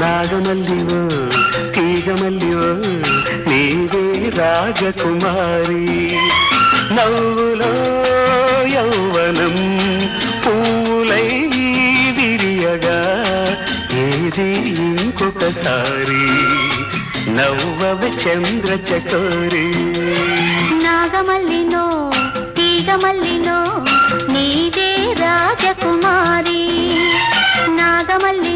నాగమల్లివో తీగమల్లివో నీవే రాజకుమారి నవ్వులో యౌవనం పూలై విరియగా ఏది ఇంకొకసారి నవ్వవ చంద్ర చకోరి నాగమల్లినో తీగమల్లినో నీదే రాజకుమారి నాగమల్లి